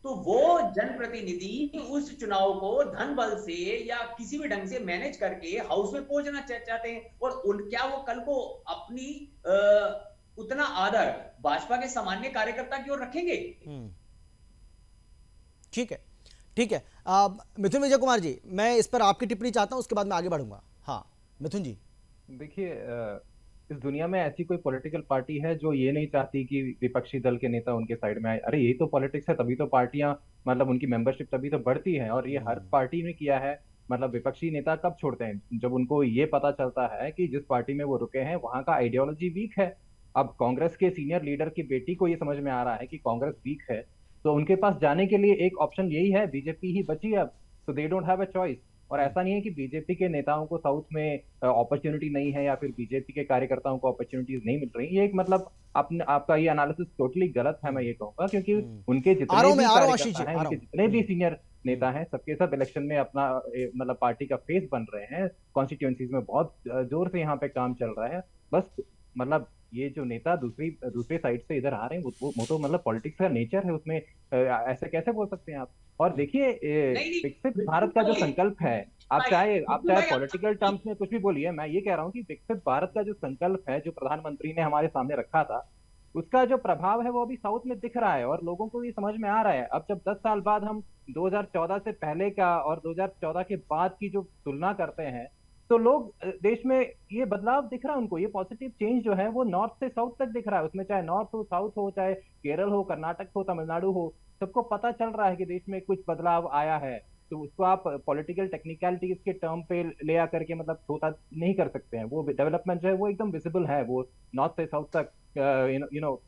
तो वो जनप्रतिनिधि उस चुनाव को धन बल से या किसी भी ढंग से मैनेज करके हाउस में पहुंचना चाहते हैं, और क्या वो कल को अपनी उतना आदर भाजपा के सामान्य कार्यकर्ता की ओर रखेंगे? ठीक है, ठीक है। मिथुन विजय कुमार जी, मैं इस पर आपकी टिप्पणी चाहता हूं, उसके बाद मैं आगे बढ़ूंगा। हाँ मिथुन जी। देखिए, इस दुनिया में ऐसी कोई पॉलिटिकल पार्टी है जो ये नहीं चाहती कि विपक्षी दल के नेता उनके साइड में आए? अरे यही तो पॉलिटिक्स है, तभी तो पार्टियां, मतलब उनकी मेंबरशिप तभी तो बढ़ती है। और ये हर पार्टी ने किया है। मतलब विपक्षी नेता कब छोड़ते हैं? जब उनको ये पता चलता है कि जिस पार्टी में वो रुके हैं वहां का आइडियोलॉजी वीक है। अब कांग्रेस के सीनियर लीडर की बेटी को ये समझ में आ रहा है कि कांग्रेस वीक है, तो उनके पास जाने के लिए एक ऑप्शन यही है, बीजेपी ही बची है अब। तो they don't have a choice. और ऐसा नहीं है कि बीजेपी के नेताओं को साउथ में अपॉर्चुनिटी नहीं है या फिर बीजेपी के कार्यकर्ताओं को अपॉर्चुनिटीज नहीं मिल रही। ये एक मतलब आपका ये एनालिसिस टोटली गलत है, मैं ये कहूंगा, क्योंकि उनके जितने भी कार्यकर्ता हैं, उनके जितने भी सीनियर नेता हैं, सबके सब इलेक्शन में अपना मतलब पार्टी का फेस बन रहे हैं। कॉन्स्टिट्यूएंसीज में बहुत जोर से यहाँ पे काम चल रहा है। बस मतलब ये जो नेता दूसरी साइड से इधर आ रहे हैं, वो तो मतलब पॉलिटिक्स का नेचर है, उसमें ऐसे कैसे बोल सकते हैं आप? और देखिए, विकसित भारत का जो संकल्प है, आप चाहे पॉलिटिकल टर्म्स में कुछ भी बोलिए, मैं ये कह रहा हूँ कि विकसित भारत का जो संकल्प है, जो प्रधानमंत्री ने हमारे सामने रखा था, उसका जो प्रभाव है वो अभी साउथ में दिख रहा है और लोगों को ये समझ में आ रहा है। अब जब 10 साल बाद हम 2014 से पहले का और 2014 के बाद की जो तुलना करते हैं, तो लोग देश में ये बदलाव दिख रहा है उनको। ये पॉजिटिव चेंज जो है वो नॉर्थ से साउथ तक दिख रहा है। उसमें चाहे नॉर्थ हो, साउथ हो, चाहे केरल हो, कर्नाटक हो, तमिलनाडु हो, सबको पता चल रहा है कि देश में कुछ बदलाव आया है। तो उसको आप पॉलिटिकल टेक्निकलिटीज के टर्म पे ले आकर के मतलब छोटा नहीं कर सकते हैं। वो डेवलपमेंट जो है वो एकदम विजिबल है, वो नॉर्थ से साउथ तक,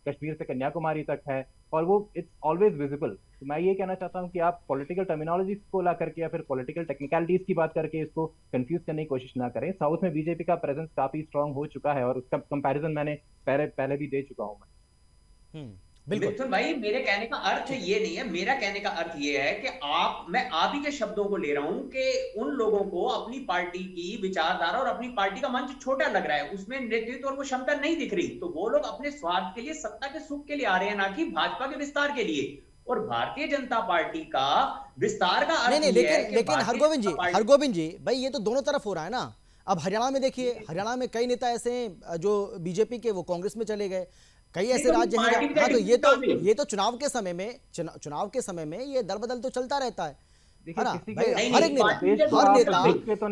कश्मीर से कन्याकुमारी तक है, और वो इट्स ऑलवेज विजिबल। तो मैं ये कहना चाहता हूँ कि आप पॉलिटिकल टर्मिनोलॉजी को ला करके या फिर पॉलिटिकल टेक्निकलिटीज की बात करके इसको कंफ्यूज करने की कोशिश ना करें। साउथ में बीजेपी का प्रेजेंस काफी स्ट्रांग हो चुका है और उसका कंपैरिजन मैंने पहले भी दे चुका हूँ मैं। मिथुन भाई, मेरे कहने का अर्थ ये नहीं है। मेरा कहने का अर्थ ये है कि मैं आप ही के शब्दों को ले रहा हूं कि उन लोगों को अपनी पार्टी की विचारधारा और अपनी पार्टी का मंच छोटा लग रहा है, उसमें नेतृत्व और वो क्षमता नहीं दिख रही। तो वो लोग अपने स्वार्थ के लिए, सत्ता के सुख के लिए आ रहे हैं, ना कि भाजपा के विस्तार के लिए। और भारतीय जनता पार्टी का विस्तार का अर्थ लेकिन हरगोविंद जी भाई, ये तो दोनों तरफ हो रहा है ना। अब हरियाणा में देखिए, हरियाणा में कई नेता ऐसे हैं जो बीजेपी के, वो कांग्रेस में चले गए। कई ऐसे राज्य हैं। हाँ, तो ये तो चुनाव के समय में ये दल बदल तो चलता रहता है ना भाई।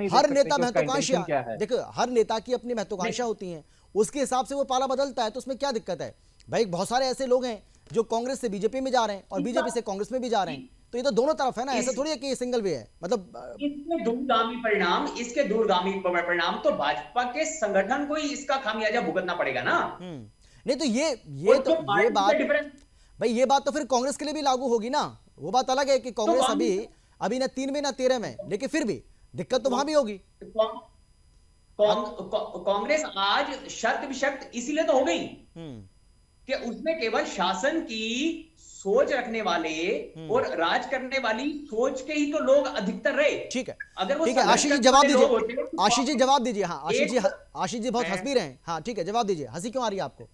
हर नेता महत्वाकांक्षा, देखो हर नेता की अपनी महत्वाकांक्षा होती है, उसके हिसाब से वो पाला बदलता है। तो उसमें क्या दिक्कत है भाई? बहुत सारे ऐसे लोग हैं जो कांग्रेस से बीजेपी में जा रहे हैं और बीजेपी से कांग्रेस में भी जा रहे हैं। तो ये तो दोनों तरफ है ना, ऐसा थोड़ी है कि ये सिंगल वे है। मतलब इसके दूरगामी परिणाम तो भाजपा के संगठन को ही इसका खामियाजा भुगतना पड़ेगा ना। नहीं तो ये बात तो फिर कांग्रेस के लिए भी लागू होगी ना। वो बात अलग है कि कांग्रेस अभी ना 3 में ना 13 में, लेकिन फिर भी दिक्कत तो वहां भी होगी। कांग्रेस आज शर्त विशक्त इसीलिए तो हो गई कि उसमें केवल शासन की सोच रखने वाले और राज करने वाली सोच के ही तो लोग अधिकतर रहे। ठीक है, अगर वो आशीष जी जवाब दीजिए। आशीष जी जवाब दीजिए। हाँ आशीष जी बहुत हंस भी रहे हैं। हाँ ठीक है, जवाब दीजिए। हंसी क्यों आ रही है आपको?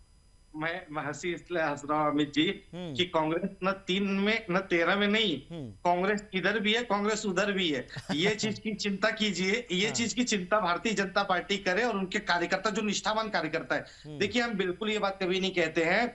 मैं हंसी इसलिए हंस रहा हूँ अमित जी कि कांग्रेस न 3 में न 13 में नहीं, कांग्रेस इधर भी है, कांग्रेस उधर भी है। ये चीज की चिंता कीजिए, ये चीज की चिंता भारतीय जनता पार्टी करे और उनके कार्यकर्ता, जो निष्ठावान कार्यकर्ता है। देखिए, हम बिल्कुल ये बात कभी नहीं कहते हैं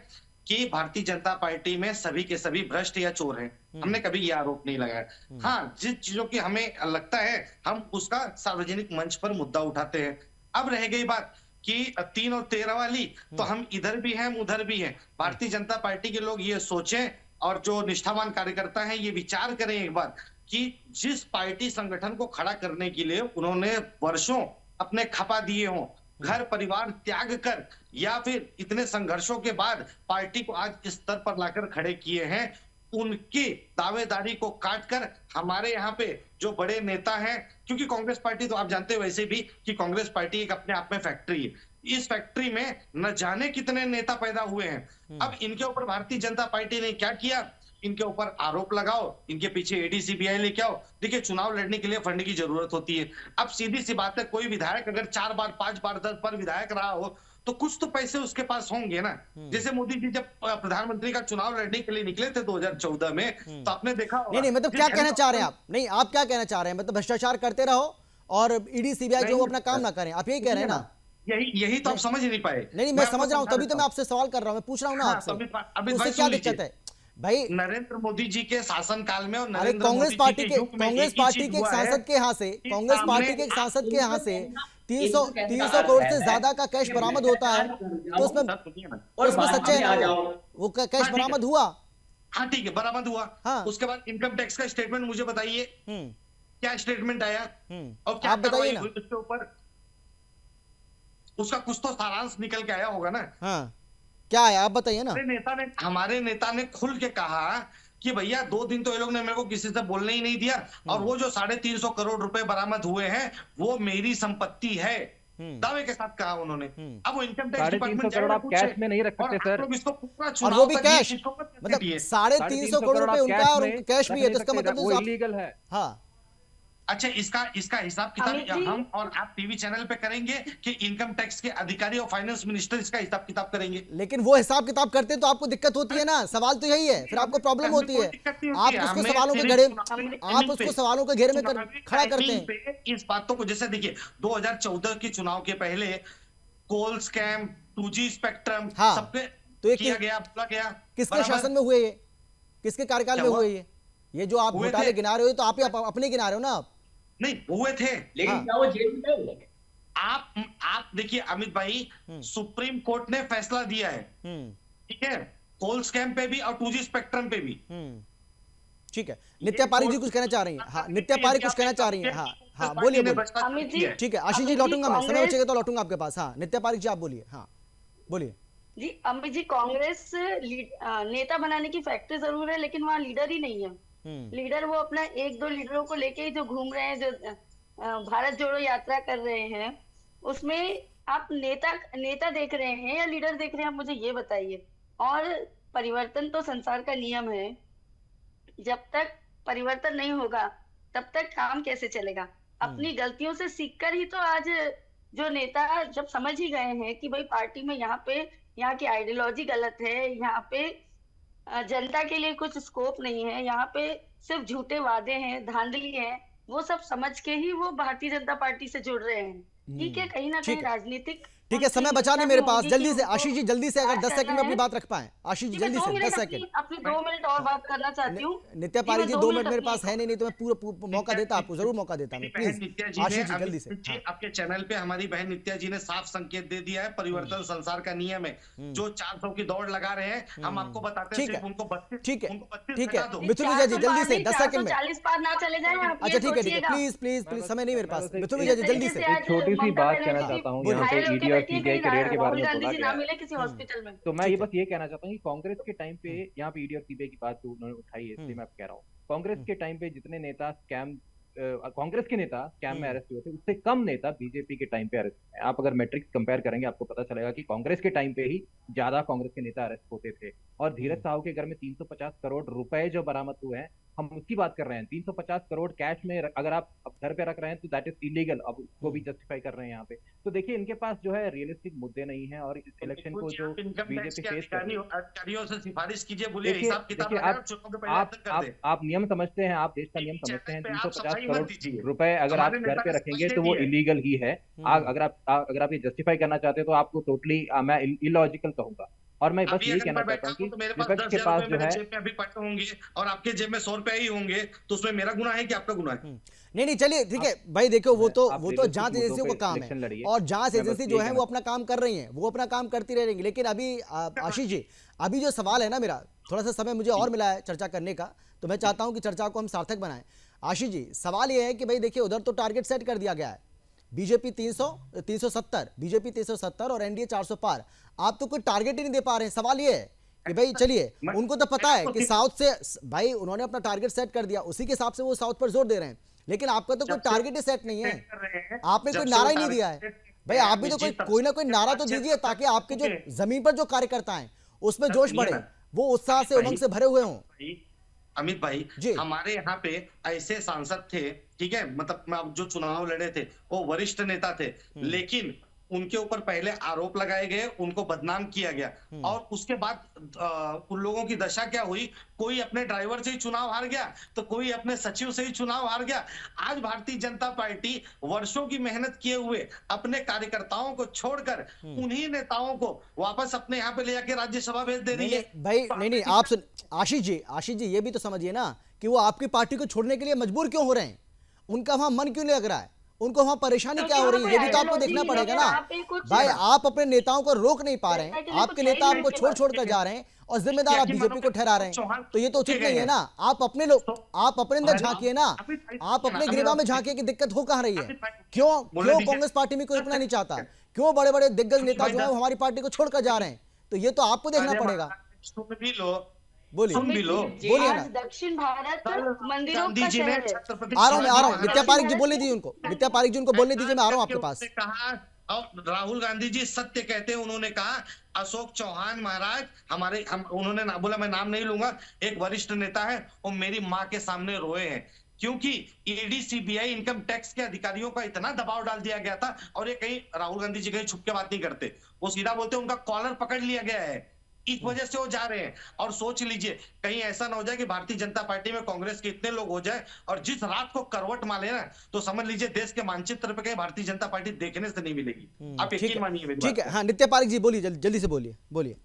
कि भारतीय जनता पार्टी में सभी के सभी भ्रष्ट या चोर हैं। हमने कभी ये आरोप नहीं लगाया। हाँ, जिस चीजों की हमें लगता है हम उसका सार्वजनिक मंच पर मुद्दा उठाते हैं। अब रह गई बात कि 3 और 13 वाली, तो हम इधर भी हैं, उधर भी हैं। भारतीय जनता पार्टी के लोग ये सोचें और जो निष्ठावान कार्यकर्ता हैं ये विचार करें एक बार कि जिस पार्टी संगठन को खड़ा करने के लिए उन्होंने वर्षों अपने खपा दिए हों, घर परिवार त्याग कर या फिर इतने संघर्षों के बाद पार्टी को आज इस स्तर पर लाकर खड़े किए हैं, उनकी दावेदारी को काटकर हमारे यहाँ पे जो बड़े नेता हैं, क्योंकि कांग्रेस पार्टी तो आप जानते हैं वैसे भी कि कांग्रेस पार्टी एक अपने आप में फैक्ट्री है। इस फैक्ट्री में न जाने कितने नेता पैदा हुए हैं। अब इनके ऊपर भारतीय जनता पार्टी ने क्या किया इनके ऊपर आरोप लगाओ, इनके पीछे ईडी सीबीआई लेके आओ। देखिए, चुनाव लड़ने के लिए फंड की जरूरत होती है। अब सीधी सी बात है, कोई विधायक अगर 4 बार 5 बार 10 बार विधायक रहा हो तो कुछ तो पैसे उसके पास होंगे ना। जैसे मोदी जी जब प्रधानमंत्री का चुनाव लड़ने के लिए निकले थे 2014 में, तो आपने देखा होगा। नहीं मतलब क्या कहना चाह रहे हैं आप? नहीं, आप क्या कहना चाह रहे हैं? मतलब भ्रष्टाचार करते रहो और ईडी सीबीआई जो वो अपना काम ना करें, आप यही कह रहे हैं ना? यही तो आप समझ नहीं पाए। नहीं, मैं समझ रहा हूँ, तभी तो मैं आपसे सवाल कर रहा हूँ, मैं पूछ रहा हूँ ना आपसे, उससे क्या दिक्कत है भाई? नरेंद्र मोदी जी के शासनकाल में और अरे कांग्रेस पार्टी के एक सांसद के यहाँ से, कांग्रेस पार्टी के एक सांसद के यहाँ से 300 करोड़ से ज्यादा का कैश बरामद होता है, तो उसमें सच्चे वो कैश बरामद हुआ? हाँ ठीक है, बरामद हुआ। हाँ। उसके बाद इनकम टैक्स का स्टेटमेंट मुझे बताइए, क्या स्टेटमेंट आया और क्या आप बताइए ना। उसके ऊपर उसका कुछ तो सारांश निकल के आया होगा ना। हाँ, क्या है आप बताइए ना। हमारे नेता ने खुल के कहा कि भैया 2 दिन तो ये लोग ने मेरे को किसी से बोलने ही नहीं दिया, और वो जो 350 करोड़ रुपए बरामद हुए हैं वो मेरी संपत्ति है, दावे के साथ कहा उन्होंने। अब वो इनकम टैक्स 350 करोड़ आप कैश में नहीं रख सकते सर, और वो भी कैश, मतलब 350 करोड़ रुपए उनका और कैश भी है, तो इसका मतलब वो इलीगल है। हाँ, अच्छा, इसका हिसाब किताब हम और आप टीवी चैनल पे करेंगे कि इनकम टैक्स के अधिकारी और फाइनेंस मिनिस्टर इसका हिसाब किताब करेंगे? लेकिन वो हिसाब किताब करते हैं तो आपको दिक्कत होती है ना। सवाल तो यही है, फिर आपको प्रॉब्लम होती है, आप उसको सवालों के घेरे, आप उसको सवालों के घेरे में खड़ा करते हैं। इस बातों को, जैसे देखिए 2014 के चुनाव के पहले कोल स्कैम, 2G स्पेक्ट्रम, हाँ, सबके तो किया गया, बोला गया। किसके शासन में हुए ये? किसके कार्यकाल में हुए ये जो आप घोटाले गिना रहे हो, तो आप ही अपने गिना रहे हो ना। आप नहीं हुए थे, लेकिन क्या वो जेल में गए? आप देखिए अमित भाई, सुप्रीम कोर्ट ने फैसला दिया है, ठीक है, कोल स्कैम पे भी और 2G स्पेक्ट्रम पे भी। ठीक है, नित्या पारिक जी कुछ कहना चाह रही हैं। हाँ, नित्या पारिक कुछ कहना चाह रही हैं। हाँ बोलिए। ठीक है, आशीष जी लौटूंगा मैं, समय बचेगा तो लौटूंगा आपके पास। हाँ, नित्या पारिक जी आप बोलिए। हाँ बोलिए जी। अमित जी, कांग्रेस नेता बनाने की फैक्ट्री जरूर है, लेकिन वहाँ लीडर ही नहीं है। लीडर वो अपना 1-2 लीडरों को लेके ही जो घूम रहे हैं, जो भारत जोड़ो यात्रा कर रहे हैं, उसमें आप नेता देख रहे हैं या लीडर देख रहे हैं, मुझे ये बताइए। और परिवर्तन तो संसार का नियम है, जब तक परिवर्तन नहीं होगा तब तक काम कैसे चलेगा? अपनी गलतियों से सीखकर ही तो आज जो नेता जब समझ ही गए हैं कि भाई पार्टी में यहाँ की आइडियोलॉजी गलत है, यहाँ पे जनता के लिए कुछ स्कोप नहीं है, यहाँ पे सिर्फ झूठे वादे हैं, धांधली है, वो सब समझ के ही वो भारतीय जनता पार्टी से जुड़ रहे हैं। ठीक है, कहीं ना कहीं राजनीतिक, ठीक है, समय बचा नहीं मेरे पास, जल्दी से आशीष जी, जल्दी से अगर 10 सेकंड में अपनी बात रख पाए। आशीष जी जल्दी से 10 सेकंड, अपनी 2 मिनट और बात करना चाहती हूँ। नित्या पारिक जी 2 मिनट मेरे पास है नहीं तो मैं पूरा मौका देता आपको, जरूर मौका देता मैं, प्लीज आशीष जी जल्दी से। आपके चैनल पे हमारी बहन नित्या जी ने साफ संकेत दे दिया है, परिवर्तन संसार का नियम है। जो 400 की दौड़ लगा रहे हैं, हम आपको बताते हैं उनको 32, ठीक है, ठीक है मिथुन विजय जी जल्दी से 10 सेकंड में। 40 पार ना चले जाए। अच्छा ठीक है, प्लीज प्लीज प्लीज, समय नहीं मेरे पास। मिथुन विजय जी जल्दी से एक छोटी सी बात कहना चाहता हूँ यहाँ पे ईडी और सीबीआई के रेड के बारे में बोला गया। किसी हॉस्पिटल में, तो मैं ये बस ये कहना चाहता हूँ कि कांग्रेस के टाइम पे यहाँ पे ईडी और सीबीआई की बात उन्होंने उठाई है, इसलिए मैं कह रहा हूँ कांग्रेस के टाइम पे जितने नेता कांग्रेस के नेता स्कैम में अरेस्ट हुए थे, उससे कम नेता बीजेपी के टाइम पे अरेस्ट हुए। आप अगर मैट्रिक्स कंपेयर करेंगे आपको पता चलेगा कि कांग्रेस के टाइम पे ही ज्यादा कांग्रेस के नेता अरेस्ट होते थे। और धीरज साहू के घर में 350 करोड़ रुपए जो बरामद हुए हैं, हम उसकी बात कर रहे हैं। 350 करोड़ कैश में अगर आप घर पे रख रहे हैं तो दैट इज इलीगल, अब उसको भी जस्टिफाई कर रहे हैं यहाँ पे। तो देखिए इनके पास जो है रियलिस्टिक मुद्दे नहीं है, और इस इलेक्शन को जो बीजेपी फेस कर रही है, से सिफारिश कीजिए, बोलिए हिसाब किताब आप नियम समझते हैं, आप देश का नियम समझते हैं। 350 करोड़ रुपए अगर आप घर पे रखेंगे तो वो इलीगल ही है। अगर आप ये जस्टिफाई करना चाहते हैं तो आपको टोटली मैं इलॉजिकल कहूंगा। और मैं बस यही कहना चाहता हूँ कि विपक्ष के पास जो है, अभी पट्टे होंगे और आपके जेब में 100 रुपए ही होंगे, तो उसमें मेरा गुनाह है कि आपका गुनाह है? नहीं चलिए ठीक है भाई, देखो वो तो जांच एजेंसियों का काम है, और जांच एजेंसी जो है वो अपना काम कर रही है, वो अपना काम करती रहेंगी। लेकिन अभी आशीष जी, अभी जो सवाल है ना मेरा, थोड़ा सा समय मुझे और मिला है चर्चा करने का, तो मैं चाहता हूं कि चर्चा को हम सार्थक बनाएं। आशीष जी, सवाल ये है कि भाई देखिए उधर तो टारगेट सेट कर दिया गया है, बीजेपी 370, बीजेपी 370 और एनडीए 400 पार। आप तो कोई टारगेट ही नहीं दे पा रहे हैं। सवाल ये है कि भाई चलिए, उनको तो पता है कि साउथ से भाई उन्होंने अपना टारगेट सेट कर दिया, उसी के हिसाब से वो साउथ पर जोर दे रहे हैं, लेकिन आपका तो कोई टारगेट ही सेट नहीं है, आपने कोई नारा ही नहीं दिया है। भाई आप भी तो कोई ना कोई नारा तो दीजिए, ताकि आपके जो जमीन पर जो कार्यकर्ता हैं उसमें जोश बढ़े, वो उत्साह से उमंग से भरे हुए हों। अमित भाई, जी। हमारे यहाँ पे ऐसे सांसद थे, ठीक है, मतलब जो चुनाव लड़े थे वो वरिष्ठ नेता थे, लेकिन उनके ऊपर पहले आरोप लगाए गए, उनको बदनाम किया गया, और उसके बाद उन लोगों की दशा क्या हुई, कोई अपने ड्राइवर से ही चुनाव हार गया तो कोई अपने सचिव से ही चुनाव हार गया। आज भारतीय जनता पार्टी वर्षों की मेहनत किए हुए अपने कार्यकर्ताओं को छोड़कर उन्हीं नेताओं को वापस अपने यहाँ पे ले जाके राज्यसभा भेज दे रही है। भाई नहीं, आप सुन, आशीष जी ये भी तो समझिए ना कि वो आपकी पार्टी को छोड़ने के लिए मजबूर क्यों हो रहे हैं, उनका वहां मन क्यों नहीं लग रहा है, उनको वहां परेशानी क्या हो रही है, ये भी तो आपको देखना पड़ेगा ना भाई। आप अपने नेताओं को रोक नहीं पा रहे हैं, आपके नेता आपको छोड़ कर जा रहे हैं और जिम्मेदार आप बीजेपी को ठहरा रहे हैं, तो ये तो उचित नहीं है ना। आप अपने अंदर झांकिए ना, आप अपने गिरवा में झांकिए कि दिक्कत हो कहां रही है, क्यों कांग्रेस पार्टी में कोई रुकना नहीं चाहता, क्यों बड़े बड़े दिग्गज नेता जो है वो हमारी पार्टी को छोड़कर जा रहे हैं, तो ये तो आपको देखना पड़ेगा। बोलिए बोलिए ना। दक्षिण भारत मंदिरों का शहर है। आ रहा हूँ नित्या पारिक जी बोलने दीजिए उनको, नित्या पारिक जी उनको बोलने दीजिए, मैं आ रहा हूँ आपके पास। कहा, और राहुल गांधी जी सत्य कहते हैं, उन्होंने कहा अशोक चौहान महाराज उन्होंने ना बोला, मैं नाम नहीं लूंगा, एक वरिष्ठ नेता है, वो मेरी माँ के सामने रोए हैं, क्योंकि ईडी सीबीआई इनकम टैक्स के अधिकारियों का इतना दबाव डाल दिया गया था, और ये कहीं राहुल गांधी जी कहीं छुप के बात नहीं करते, वो सीधा बोलते उनका कॉलर पकड़ लिया गया है, इस वजह से वो जा रहे हैं। और सोच लीजिए कहीं ऐसा ना हो जाए कि भारतीय जनता पार्टी में कांग्रेस के इतने लोग हो जाए और जिस रात को करवट मारे ना, तो समझ लीजिए देश के मानचित्र पे कहीं भारतीय जनता पार्टी देखने से नहीं मिलेगी। आप यकीन मानिए मेरी बात। ठीक है, हाँ नित्या पारिक जी बोलिए, जल्दी से बोलिए।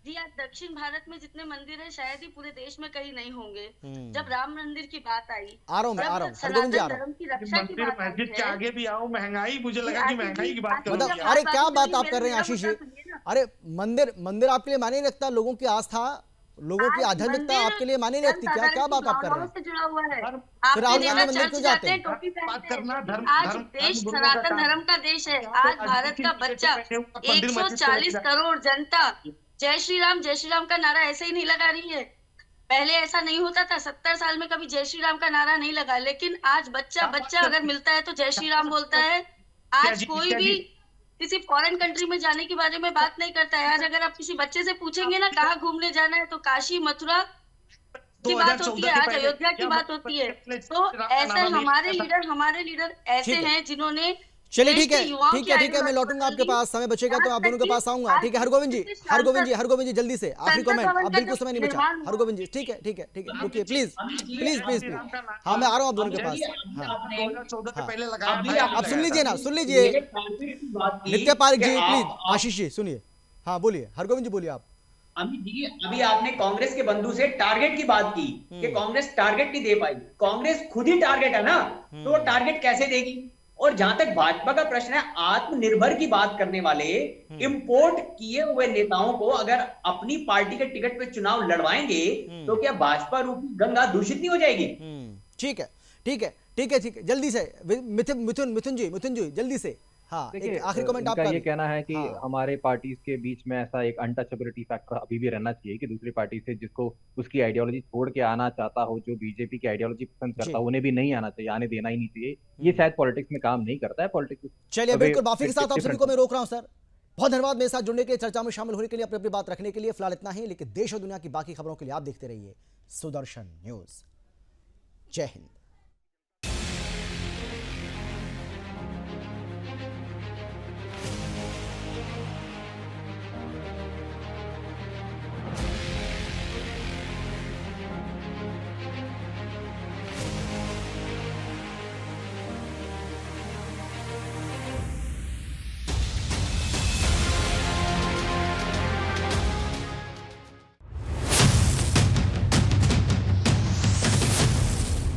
जी, आज दक्षिण भारत में जितने मंदिर है शायद ही पूरे देश में कहीं नहीं होंगे। जब राम मंदिर की बात आई, आ रहा हूँ सनातन धर्म की रक्षा की बात आई मस्जिद के आगे भी आओ, महंगाई, मुझे लगा कि महंगाई की बात करोगे। अरे क्या बात आप कर रहे हैं आशीष जी, अरे मंदिर आपके लिए माने नहीं रखता, लोगों की आस्था, लोगों की आध्यात्मिकता आपके लिए माने नहीं रखती, क्या बात आप कर रहे हैं? जुड़ा हुआ है, फिर राहुल गांधी मंदिर क्यों जाते हैं? बात करना आज देश सनातन धर्म का देश है। आज भारत का बच्चा 140 करोड़ जनता जय श्री राम का नारा ऐसे ही नहीं लगा रही है। पहले ऐसा नहीं होता था, 70 साल में कभी जय श्री राम का नारा नहीं लगा, लेकिन आज बच्चा अगर मिलता है तो जय श्री राम बोलता है। आज कोई भी किसी फॉरेन कंट्री में जाने के बारे में बात नहीं करता है। आज अगर आप किसी बच्चे से पूछेंगे ना कहाँ घूमने जाना है, तो काशी मथुरा की बात होती है, आज अयोध्या की बात होती है। तो ऐसे हमारे लीडर ऐसे हैं जिन्होंने, चलिए ठीक है, मैं लौटूंगा आपके पास, समय बचेगा तो आप दोनों के पास आऊंगा। ठीक है हरगोविंद जी जल्दी से आखिरी कमेंट, अब बिल्कुल समय नहीं बचा। हरगोविंद जी ठीक है, रुकिए प्लीज। हाँ मैं आ रहा हूँ आप दोनों के पास। अब सुन लीजिए नित्या पारिक जी, प्लीज आशीष जी सुनिए। हाँ बोलिए हरगोविंद जी, बोलिए आप। अभी आपने कांग्रेस के बंधु से टारगेट की बात की कि कांग्रेस टारगेट नहीं दे पाई। कांग्रेस खुद ही टारगेट है ना, तो वो टारगेट कैसे देगी? और जहां तक भाजपा का प्रश्न है, आत्मनिर्भर की बात करने वाले इंपोर्ट किए हुए नेताओं को अगर अपनी पार्टी के टिकट पे चुनाव लड़वाएंगे तो क्या भाजपा रूपी गंगा दूषित नहीं हो जाएगी? ठीक है, जल्दी से मिथुन जी जल्दी से। हाँ एक आखिरी कमेंट आपका। ये कहना है कि हमारे पार्टीज के बीच में ऐसा एक अनटचेबिलिटी फैक्टर अभी भी रहना चाहिए कि दूसरी पार्टी से जिसको उसकी आइडियोलॉजी छोड़ के आना चाहता हो, जो बीजेपी की आइडियोलॉजी पसंद करता हो, उन्हें भी नहीं आना चाहिए, आने देना ही नहीं चाहिए। ये शायद पॉलिटिक्स में काम नहीं करता है। पॉलिटिक्स चलिए बिल्कुल माफी के साथ आप सभी को मैं रोक रहा हूँ सर। बहुत धन्यवाद मेरे साथ जुड़ने के लिए, चर्चा में शामिल होने के लिए, अपनी बात रखने के लिए। फिलहाल इतना ही, लेकिन देश और दुनिया की बाकी खबरों के लिए आप देखते रहिए सुदर्शन न्यूज। जय हिंद।